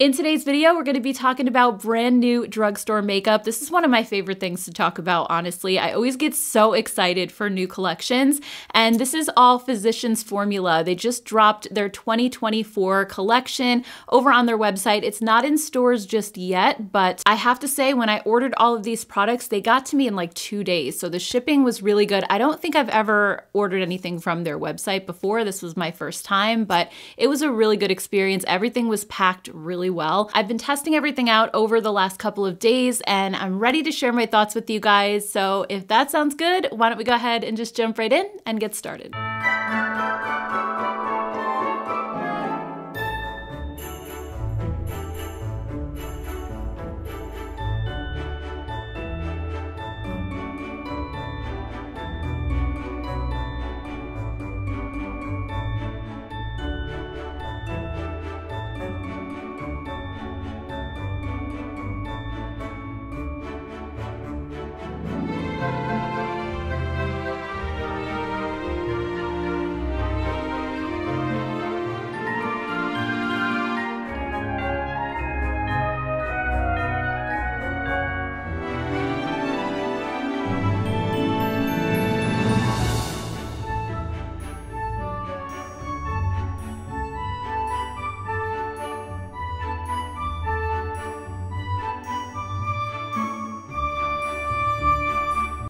In today's video, we're going to be talking about brand new drugstore makeup. This is one of my favorite things to talk about, honestly. I always get so excited for new collections, and this is all Physicians Formula. They just dropped their 2024 collection over on their website. It's not in stores just yet, but I have to say, when I ordered all of these products, they got to me in like 2 days, so the shipping was really good. I don't think I've ever ordered anything from their website before. This was my first time, but it was a really good experience. Everything was packed really well. I've been testing everything out over the last couple of days, and I'm ready to share my thoughts with you guys. So if that sounds good, why don't we go ahead and just jump right in and get started.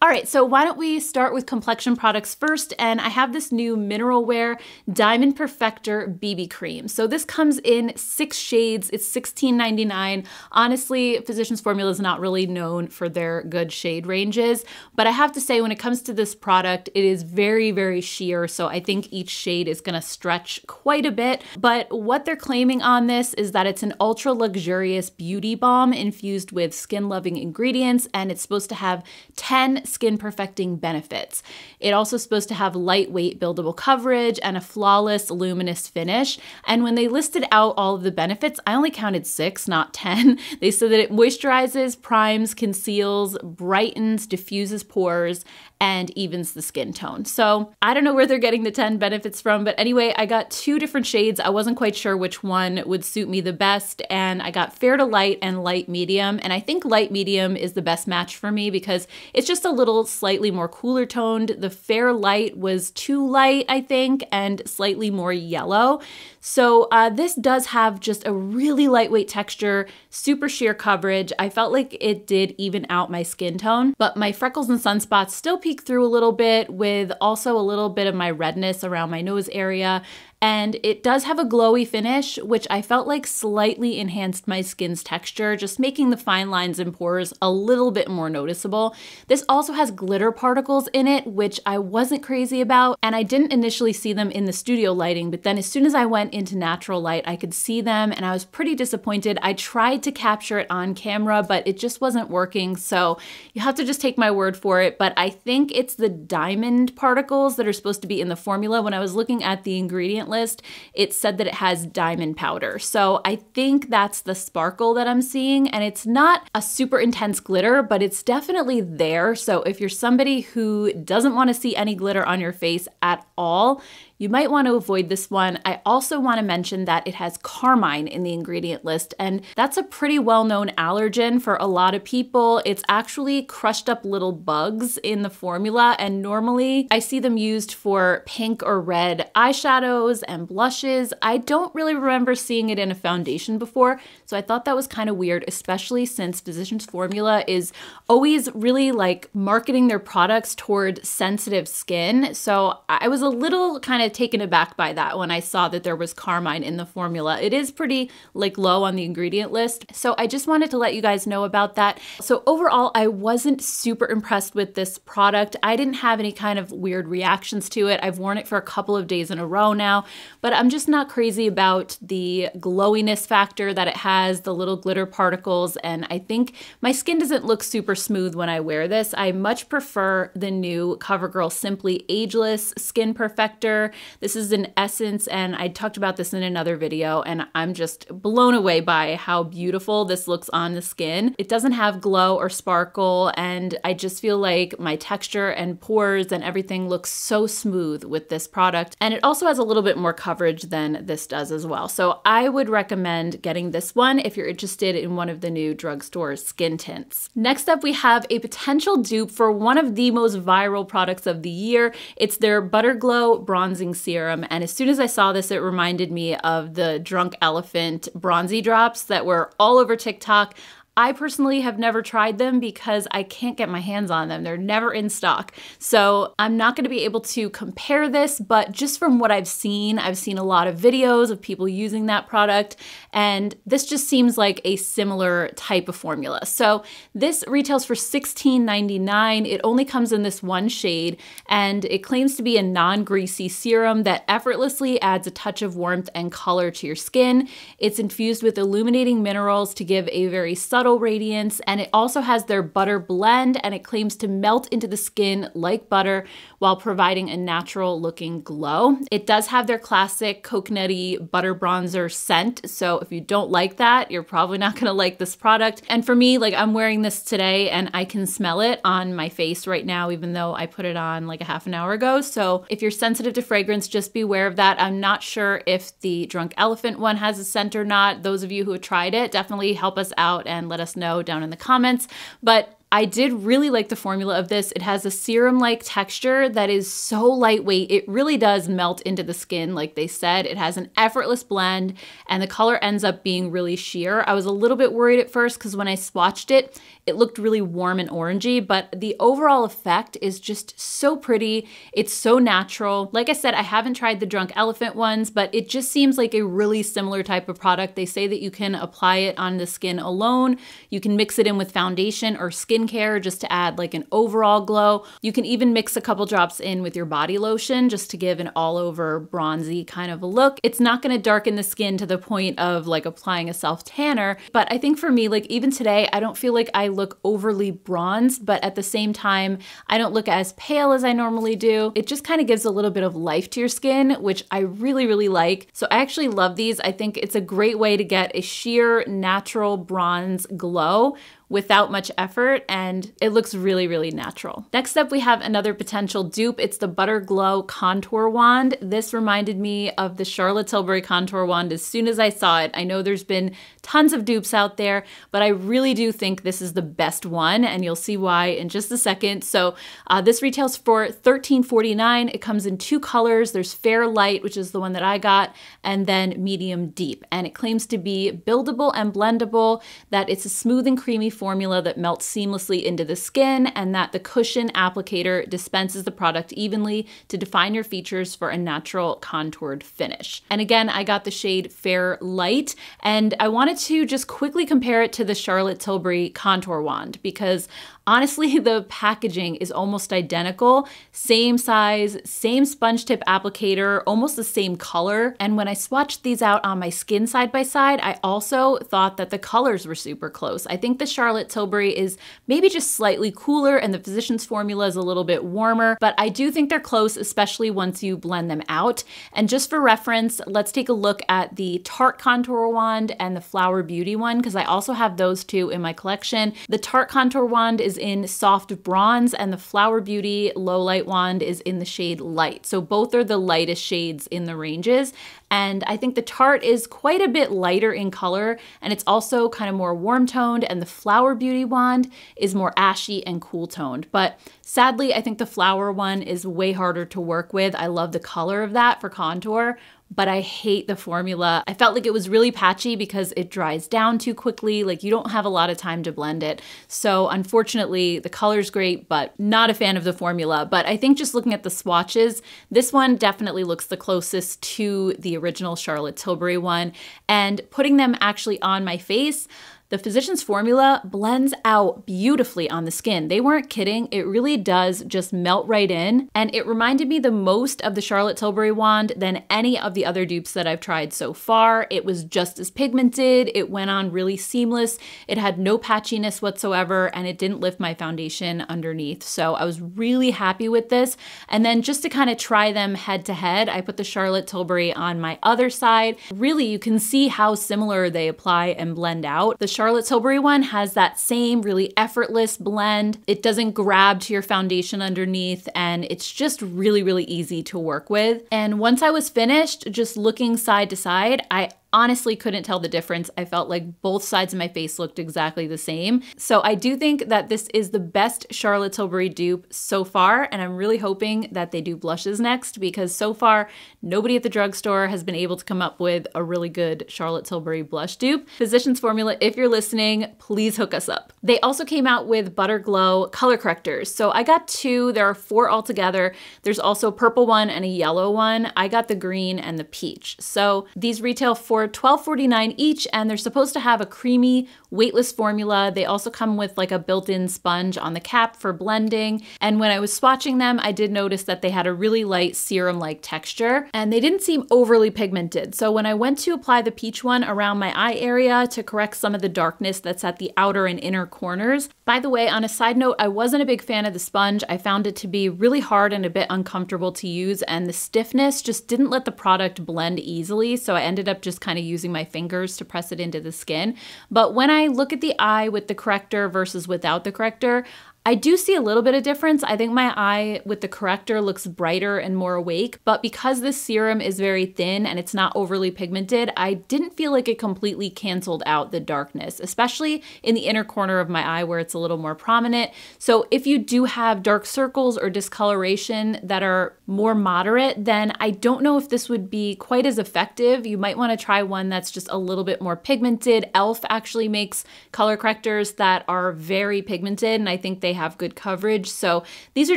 All right, so why don't we start with complexion products first, and I have this new Mineral Wear Diamond Perfector BB Cream. So this comes in 6 shades, it's $16.99. Honestly, Physicians Formula is not really known for their good shade ranges, but I have to say when it comes to this product, it is very, very sheer, so I think each shade is gonna stretch quite a bit, but what they're claiming on this is that it's an ultra luxurious beauty balm infused with skin-loving ingredients, and it's supposed to have 10 skin perfecting benefits. It's also supposed to have lightweight buildable coverage and a flawless luminous finish. And when they listed out all of the benefits, I only counted 6, not 10. They said that it moisturizes, primes, conceals, brightens, diffuses pores, and evens the skin tone. So I don't know where they're getting the 10 benefits from, but anyway, I got 2 different shades. I wasn't quite sure which one would suit me the best, and I got fair to light and light medium, and I think light medium is the best match for me because it's just a little slightly more cooler toned. The fair light was too light, I think, and slightly more yellow. So this does have just a really lightweight texture, super sheer coverage. I felt like it did even out my skin tone, but my freckles and sunspots still peek through a little bit, with also a little bit of my redness around my nose area. And it does have a glowy finish, which I felt like slightly enhanced my skin's texture, just making the fine lines and pores a little bit more noticeable. This also has glitter particles in it, which I wasn't crazy about, and I didn't initially see them in the studio lighting, but then as soon as I went into natural light, I could see them, and I was pretty disappointed. I tried to capture it on camera, but it just wasn't working, so you have to just take my word for it. But I think it's the diamond particles that are supposed to be in the formula. When I was looking at the ingredient list, it said that it has diamond powder. So I think that's the sparkle that I'm seeing, and it's not a super intense glitter, but it's definitely there. So if you're somebody who doesn't want to see any glitter on your face at all, you might want to avoid this one. I also want to mention that it has carmine in the ingredient list, and that's a pretty well-known allergen for a lot of people. It's actually crushed up little bugs in the formula, and normally I see them used for pink or red eyeshadows and blushes. I don't really remember seeing it in a foundation before, so I thought that was kind of weird, especially since Physicians Formula is always really like marketing their products toward sensitive skin. So I was a little kind of taken aback by that when I saw that there was carmine in the formula. It is pretty like low on the ingredient list, so I just wanted to let you guys know about that. So overall, I wasn't super impressed with this product. I didn't have any kind of weird reactions to it. I've worn it for a couple of days in a row now, but I'm just not crazy about the glowiness factor that it has, the little glitter particles, and I think my skin doesn't look super smooth when I wear this. I much prefer the new CoverGirl Simply Ageless Skin Perfector. This is an Essence, and I talked about this in another video, and I'm just blown away by how beautiful this looks on the skin. It doesn't have glow or sparkle, and I just feel like my texture and pores and everything looks so smooth with this product. And it also has a little bit more coverage than this does as well. So I would recommend getting this one if you're interested in one of the new drugstore skin tints. Next up, we have a potential dupe for one of the most viral products of the year. It's their Butter Glow Bronzing Serum. And as soon as I saw this, it reminded me of the Drunk Elephant bronzy drops that were all over TikTok. I personally have never tried them because I can't get my hands on them. They're never in stock. So I'm not going to be able to compare this, but just from what I've seen a lot of videos of people using that product, and this just seems like a similar type of formula. So this retails for $16.99. It only comes in this one shade, and it claims to be a non-greasy serum that effortlessly adds a touch of warmth and color to your skin. It's infused with illuminating minerals to give a very subtle radiance, and it also has their butter blend, and it claims to melt into the skin like butter while providing a natural looking glow. It does have their classic coconutty butter bronzer scent, so if you don't like that, you're probably not gonna like this product. And for me, like, I'm wearing this today and I can smell it on my face right now, even though I put it on like a half an hour ago. So if you're sensitive to fragrance, just be aware of that. I'm not sure if the Drunk Elephant one has a scent or not. Those of you who have tried it, definitely help us out and let us know down in the comments. But I did really like the formula of this. It has a serum-like texture that is so lightweight. It really does melt into the skin, like they said. It has an effortless blend, and the color ends up being really sheer. I was a little bit worried at first because when I swatched it, it looked really warm and orangey, but the overall effect is just so pretty. It's so natural. Like I said, I haven't tried the Drunk Elephant ones, but it just seems like a really similar type of product. They say that you can apply it on the skin alone. You can mix it in with foundation or skincare just to add like an overall glow. You can even mix a couple drops in with your body lotion just to give an all over bronzy kind of a look. It's not going to darken the skin to the point of like applying a self tanner, but I think for me, like even today, I don't feel like I look overly bronzed, but at the same time, I don't look as pale as I normally do. It just kind of gives a little bit of life to your skin, which I really, really like. So I actually love these. I think it's a great way to get a sheer natural bronze glow without much effort, and it looks really, really natural. Next up, we have another potential dupe. It's the Butter Glow Contour Wand. This reminded me of the Charlotte Tilbury Contour Wand as soon as I saw it. I know there's been tons of dupes out there, but I really do think this is the best one, and you'll see why in just a second. So this retails for $13.49. It comes in two colors. There's Fair Light, which is the one that I got, and then Medium Deep. And it claims to be buildable and blendable, that it's a smooth and creamy formula that melts seamlessly into the skin, and that the cushion applicator dispenses the product evenly to define your features for a natural contoured finish. And again, I got the shade Fair Light, and I wanted to just quickly compare it to the Charlotte Tilbury Contour Wand because honestly, the packaging is almost identical. Same size, same sponge tip applicator, almost the same color. And when I swatched these out on my skin side by side, I also thought that the colors were super close. I think the Charlotte Tilbury is maybe just slightly cooler and the Physicians Formula is a little bit warmer, but I do think they're close, especially once you blend them out. And just for reference, let's take a look at the Tarte Contour Wand and the Flower Beauty one, because I also have those two in my collection. The Tarte Contour Wand is in soft bronze, and the Flower Beauty Low Light Wand is in the shade Light. So both are the lightest shades in the ranges. And I think the Tarte is quite a bit lighter in color, and it's also kind of more warm toned, and the Flower Beauty wand is more ashy and cool toned. But sadly, I think the Flower one is way harder to work with. I love the color of that for contour, but I hate the formula. I felt like it was really patchy because it dries down too quickly. Like you don't have a lot of time to blend it. So unfortunately, the color's great, but not a fan of the formula. But I think just looking at the swatches, this one definitely looks the closest to the original Charlotte Tilbury one. And putting them actually on my face, the Physicians Formula blends out beautifully on the skin. They weren't kidding. It really does just melt right in. And it reminded me the most of the Charlotte Tilbury wand than any of the other dupes that I've tried so far. It was just as pigmented. It went on really seamless. It had no patchiness whatsoever, and it didn't lift my foundation underneath. So I was really happy with this. And then just to kind of try them head to head, I put the Charlotte Tilbury on my other side. Really, you can see how similar they apply and blend out. The Charlotte Tilbury one has that same really effortless blend. It doesn't grab to your foundation underneath, and it's just really, really easy to work with. And once I was finished, just looking side to side, I honestly couldn't tell the difference. I felt like both sides of my face looked exactly the same. So I do think that this is the best Charlotte Tilbury dupe so far, and I'm really hoping that they do blushes next, because so far nobody at the drugstore has been able to come up with a really good Charlotte Tilbury blush dupe. Physicians Formula, if you're listening, please hook us up. They also came out with Butter Glow color correctors. So I got 2, there are 4 altogether. There's also a purple one and a yellow one. I got the green and the peach. So these retail for $12.49 each, and they're supposed to have a creamy, weightless formula. They also come with like a built-in sponge on the cap for blending. And when I was swatching them, I did notice that they had a really light serum-like texture, and they didn't seem overly pigmented. So when I went to apply the peach one around my eye area to correct some of the darkness that's at the outer and inner corners. By the way, on a side note, I wasn't a big fan of the sponge. I found it to be really hard and a bit uncomfortable to use, and the stiffness just didn't let the product blend easily. So I ended up just kind of using my fingers to press it into the skin. But when I look at the eye with the corrector versus without the corrector, I do see a little bit of difference. I think my eye with the corrector looks brighter and more awake, but because this serum is very thin and it's not overly pigmented, I didn't feel like it completely canceled out the darkness, especially in the inner corner of my eye where it's a little more prominent. So if you do have dark circles or discoloration that are more moderate, then I don't know if this would be quite as effective. You might want to try one that's just a little bit more pigmented. e.l.f. actually makes color correctors that are very pigmented, and I think they have good coverage. So these are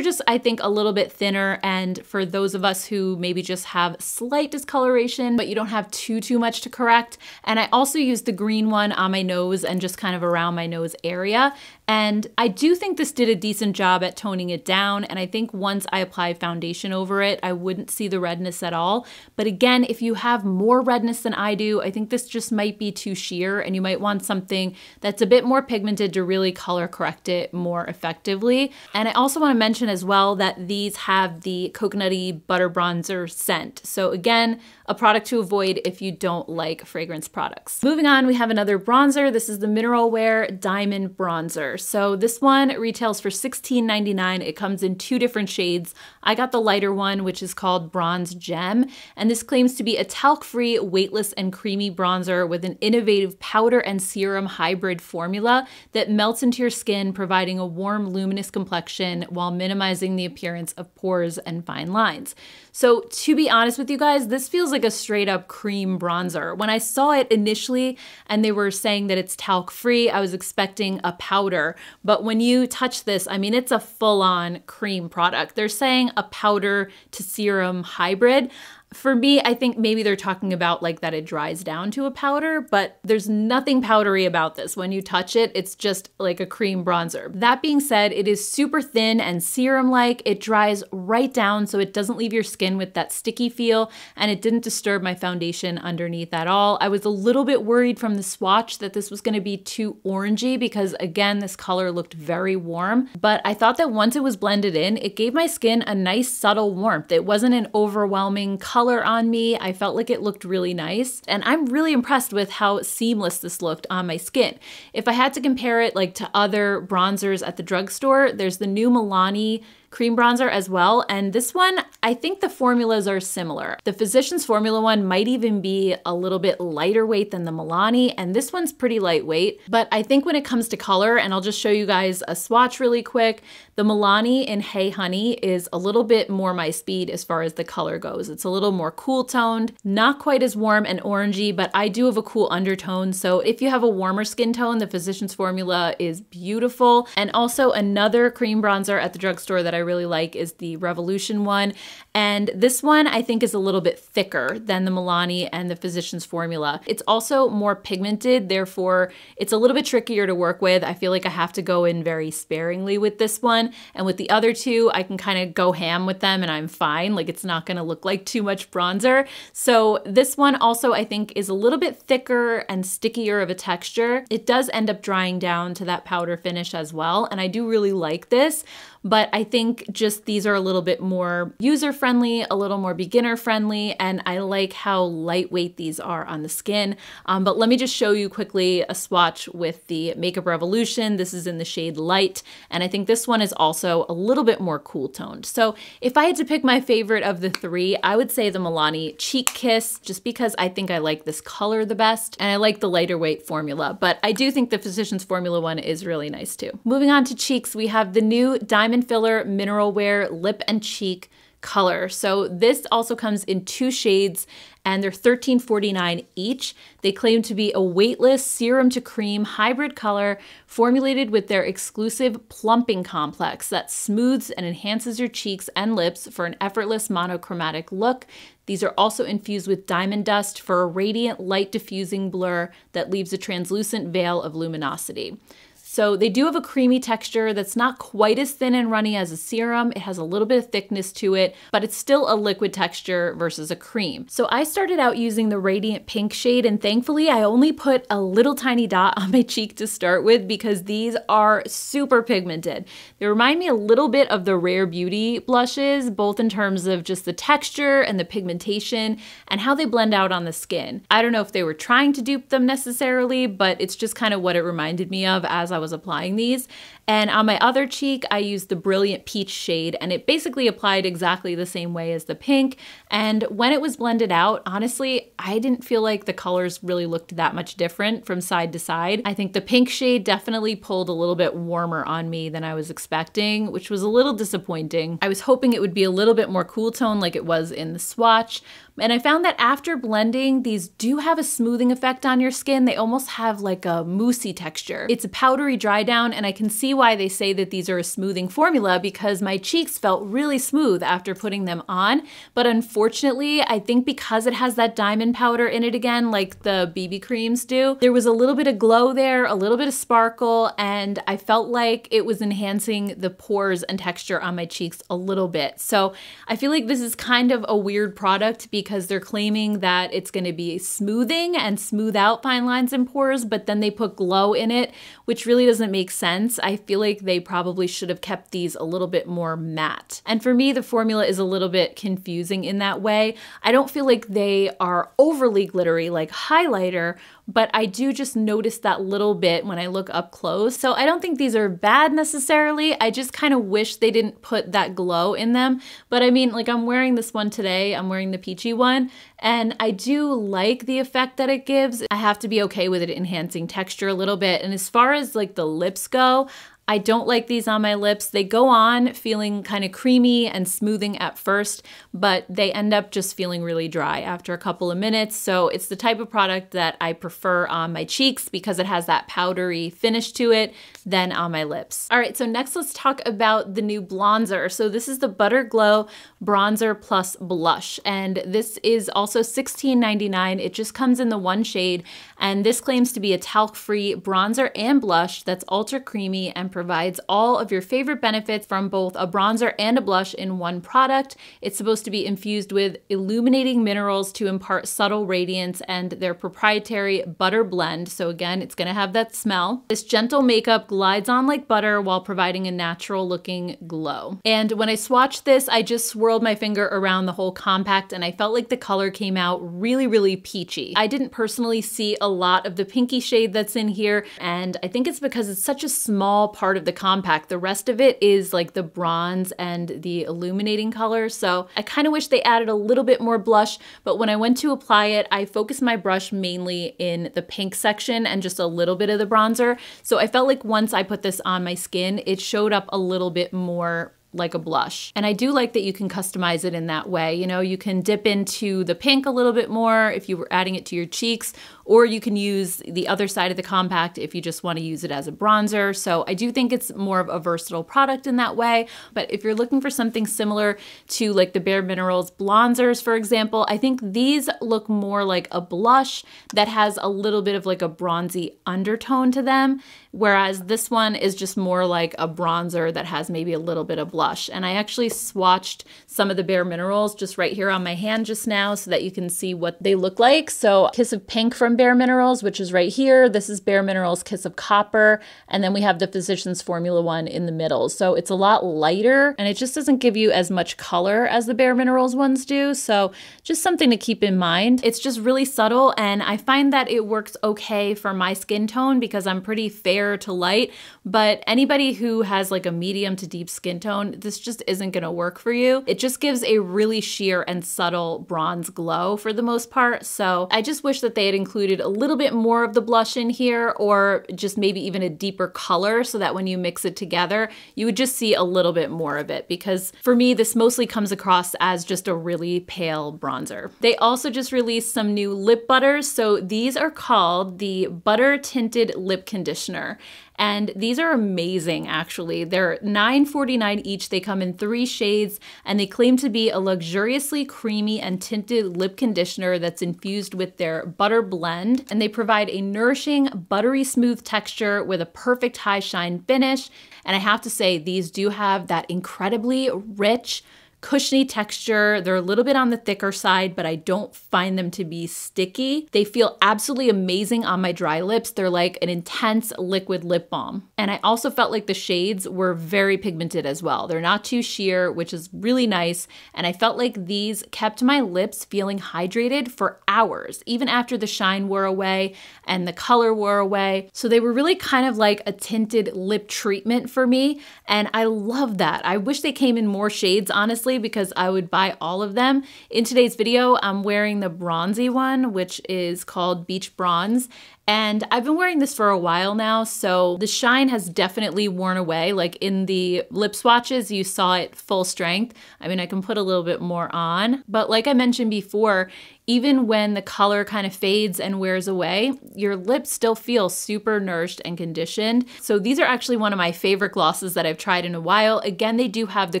just, I think, a little bit thinner, and for those of us who maybe just have slight discoloration, but you don't have too much to correct. And I also used the green one on my nose and just kind of around my nose area. And I do think this did a decent job at toning it down. And I think once I apply foundation over it, I wouldn't see the redness at all. But again, if you have more redness than I do, I think this just might be too sheer, and you might want something that's a bit more pigmented to really color correct it more effectively. And I also want to mention as well that these have the coconutty butter bronzer scent. So again, a product to avoid if you don't like fragrance products. Moving on, we have another bronzer. This is the Mineral Wear Diamond Bronzer. So this one retails for $16.99. It comes in 2 different shades. I got the lighter one, which is called Bronze Gem, and this claims to be a talc-free, weightless, and creamy bronzer with an innovative powder and serum hybrid formula that melts into your skin, providing a warm, luminous complexion while minimizing the appearance of pores and fine lines. So to be honest with you guys, this feels like a straight up cream bronzer. When I saw it initially and they were saying that it's talc free, I was expecting a powder, but when you touch this, I mean, it's a full on cream product. They're saying a powder to serum hybrid. For me, I think maybe they're talking about like that it dries down to a powder, but there's nothing powdery about this. When you touch it, it's just like a cream bronzer. That being said, it is super thin and serum-like. It dries right down, so it doesn't leave your skin with that sticky feel, and it didn't disturb my foundation underneath at all. I was a little bit worried from the swatch that this was gonna be too orangey because again, this color looked very warm, but I thought that once it was blended in, it gave my skin a nice subtle warmth. It wasn't an overwhelming color on me. I felt like it looked really nice, and I'm really impressed with how seamless this looked on my skin. If I had to compare it like to other bronzers at the drugstore, there's the new Milani cream bronzer as well, and this one, I think the formulas are similar. The Physicians Formula one might even be a little bit lighter weight than the Milani, and this one's pretty lightweight, but I think when it comes to color, and I'll just show you guys a swatch really quick, the Milani in Hey Honey is a little bit more my speed as far as the color goes. It's a little more cool toned, not quite as warm and orangey, but I do have a cool undertone, so if you have a warmer skin tone, the Physicians Formula is beautiful. And also another cream bronzer at the drugstore that I really like is the Revolution one. And this one I think is a little bit thicker than the Milani and the Physicians Formula. It's also more pigmented, therefore it's a little bit trickier to work with. I feel like I have to go in very sparingly with this one. And with the other two, I can kind of go ham with them and I'm fine. Like it's not gonna look like too much bronzer. So this one also I think is a little bit thicker and stickier of a texture. It does end up drying down to that powder finish as well. And I do really like this. but I think just these are a little bit more user-friendly, a little more beginner-friendly, and I like how lightweight these are on the skin. But let me just show you quickly a swatch with the Makeup Revolution. This is in the shade Light, and I think this one is also a little bit more cool toned. So if I had to pick my favorite of the three, I would say the Milani Cheek Kiss, just because I think I like this color the best, and I like the lighter weight formula, but I do think the Physicians Formula one is really nice too. Moving on to cheeks, we have the new Diamond Filler Mineral Wear Lip and Cheek color. So this also comes in 2 shades and they're $13.49 each. They claim to be a weightless serum to cream hybrid color formulated with their exclusive plumping complex that smooths and enhances your cheeks and lips for an effortless monochromatic look. These are also infused with diamond dust for a radiant light diffusing blur that leaves a translucent veil of luminosity. So they do have a creamy texture that's not quite as thin and runny as a serum. It has a little bit of thickness to it, but it's still a liquid texture versus a cream. So I started out using the Radiant Pink shade, and thankfully I only put a little tiny dot on my cheek to start with because these are super pigmented. They remind me a little bit of the Rare Beauty blushes, both in terms of just the texture and the pigmentation and how they blend out on the skin. I don't know if they were trying to dupe them necessarily, but it's just kind of what it reminded me of as I was applying these. And on my other cheek, I used the Brilliant Peach shade, and it basically applied exactly the same way as the pink. And when it was blended out, honestly, I didn't feel like the colors really looked that much different from side to side. I think the pink shade definitely pulled a little bit warmer on me than I was expecting, which was a little disappointing. I was hoping it would be a little bit more cool tone like it was in the swatch. And I found that after blending, these do have a smoothing effect on your skin. They almost have like a moussey texture. It's a powdery dry down, and I can see why they say that these are a smoothing formula because my cheeks felt really smooth after putting them on. But unfortunately, I think because it has that diamond powder in it again, like the BB creams do, there was a little bit of glow there, a little bit of sparkle, and I felt like it was enhancing the pores and texture on my cheeks a little bit. So I feel like this is kind of a weird product because they're claiming that it's going to be smoothing and smooth out fine lines and pores, but then they put glow in it, which really doesn't make sense. I feel like they probably should have kept these a little bit more matte. And for me, the formula is a little bit confusing in that way. I don't feel like they are overly glittery like highlighter, but I do just notice that little bit when I look up close. So I don't think these are bad necessarily. I just kind of wish they didn't put that glow in them. But I mean, like I'm wearing this one today, I'm wearing the peachy one, and I do like the effect that it gives. I have to be okay with it enhancing texture a little bit. And as far as like the lips go, I don't like these on my lips. They go on feeling kind of creamy and smoothing at first, but they end up just feeling really dry after a couple of minutes. So it's the type of product that I prefer on my cheeks because it has that powdery finish to it than on my lips. All right, so next let's talk about the new bronzer. So this is the Butter Glow Bronzer Plus Blush, and this is also $16.99. It just comes in the one shade, and this claims to be a talc-free bronzer and blush that's ultra creamy and provides all of your favorite benefits from both a bronzer and a blush in one product. It's supposed to be infused with illuminating minerals to impart subtle radiance and their proprietary butter blend. So again, it's gonna have that smell. This gentle makeup glides on like butter while providing a natural looking glow. And when I swatched this, I just swirled my finger around the whole compact and I felt like the color came out really, really peachy. I didn't personally see a lot of the pinky shade that's in here, and I think it's because it's such a small part of the compact. The rest of it is like the bronze and the illuminating color. So I kind of wish they added a little bit more blush, but when I went to apply it, I focused my brush mainly in the pink section and just a little bit of the bronzer. So I felt like once I put this on my skin, it showed up a little bit more like a blush. And I do like that you can customize it in that way. You know, you can dip into the pink a little bit more if you were adding it to your cheeks, or you can use the other side of the compact if you just want to use it as a bronzer. So I do think it's more of a versatile product in that way. But if you're looking for something similar to like the Bare Minerals bronzers, for example, I think these look more like a blush that has a little bit of like a bronzy undertone to them, whereas this one is just more like a bronzer that has maybe a little bit of blush blush. And I actually swatched some of the Bare Minerals just right here on my hand just now so that you can see what they look like. So Kiss of Pink from Bare Minerals, which is right here. This is Bare Minerals Kiss of Copper. And then we have the Physicians Formula one in the middle. So it's a lot lighter and it just doesn't give you as much color as the Bare Minerals ones do. So just something to keep in mind. It's just really subtle and I find that it works okay for my skin tone because I'm pretty fair to light, but anybody who has like a medium to deep skin tone, this just isn't gonna work for you. It just gives a really sheer and subtle bronze glow for the most part. So I just wish that they had included a little bit more of the blush in here or just maybe even a deeper color so that when you mix it together, you would just see a little bit more of it because for me, this mostly comes across as just a really pale bronzer. They also just released some new lip butters. So these are called the Butter Tinted Lip Conditioner. And these are amazing, actually. They're $9.49 each. They come in 3 shades, and they claim to be a luxuriously creamy and tinted lip conditioner that's infused with their butter blend. And they provide a nourishing, buttery smooth texture with a perfect high shine finish. And I have to say, these do have that incredibly rich, cushiony texture. They're a little bit on the thicker side, but I don't find them to be sticky. They feel absolutely amazing on my dry lips. They're like an intense liquid lip balm. And I also felt like the shades were very pigmented as well. They're not too sheer, which is really nice. And I felt like these kept my lips feeling hydrated for hours, even after the shine wore away and the color wore away. So they were really kind of like a tinted lip treatment for me. And I love that. I wish they came in more shades, honestly, because I would buy all of them. In today's video, I'm wearing the bronzy one, which is called Beach Bronze. And I've been wearing this for a while now, so the shine has definitely worn away. Like in the lip swatches, you saw it full strength. I mean, I can put a little bit more on, but like I mentioned before, even when the color kind of fades and wears away, your lips still feel super nourished and conditioned. So these are actually one of my favorite glosses that I've tried in a while. Again, they do have the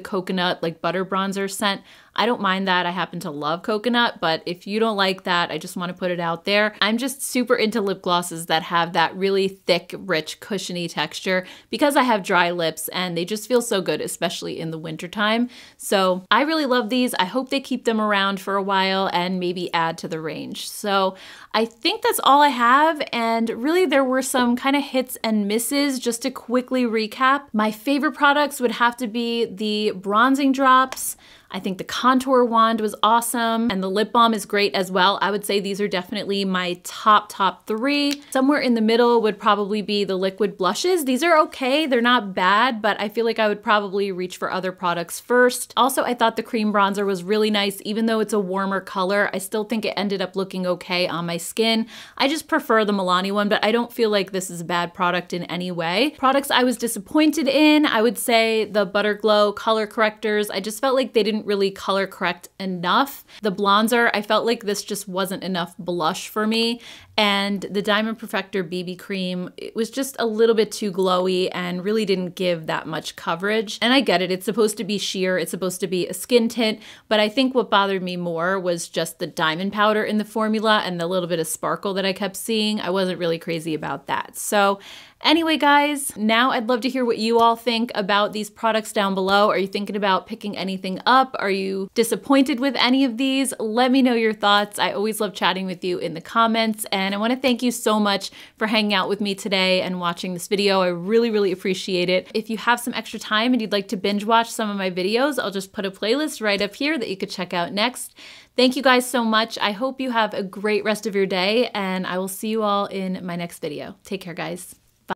coconut like butter bronzer scent. I don't mind that. I happen to love coconut, but if you don't like that, I just want to put it out there. I'm just super into lip glosses that have that really thick, rich, cushiony texture because I have dry lips and they just feel so good, especially in the wintertime. So I really love these. I hope they keep them around for a while and maybe add to the range. So I think that's all I have. And really there were some kind of hits and misses. Just to quickly recap, my favorite products would have to be the bronzing drops. I think the contour wand was awesome and the lip balm is great as well. I would say these are definitely my top 3. Somewhere in the middle would probably be the liquid blushes. These are okay, they're not bad, but I feel like I would probably reach for other products first. Also, I thought the cream bronzer was really nice. Even though it's a warmer color, I still think it ended up looking okay on my skin. I just prefer the Milani one, but I don't feel like this is a bad product in any way. Products I was disappointed in, I would say the Butter Glow color correctors. I just felt like they didn't really color correct enough. The bronzer, I felt like this just wasn't enough blush for me. And the Diamond Perfector BB cream, it was just a little bit too glowy and really didn't give that much coverage. And I get it, it's supposed to be sheer, it's supposed to be a skin tint, but I think what bothered me more was just the diamond powder in the formula and the little bit of sparkle that I kept seeing. I wasn't really crazy about that. So anyway, guys, now I'd love to hear what you all think about these products down below. Are you thinking about picking anything up? Are you disappointed with any of these? Let me know your thoughts. I always love chatting with you in the comments. And I want to thank you so much for hanging out with me today and watching this video. I really, really appreciate it. If you have some extra time and you'd like to binge watch some of my videos, I'll just put a playlist right up here that you could check out next. Thank you guys so much. I hope you have a great rest of your day and I will see you all in my next video. Take care, guys.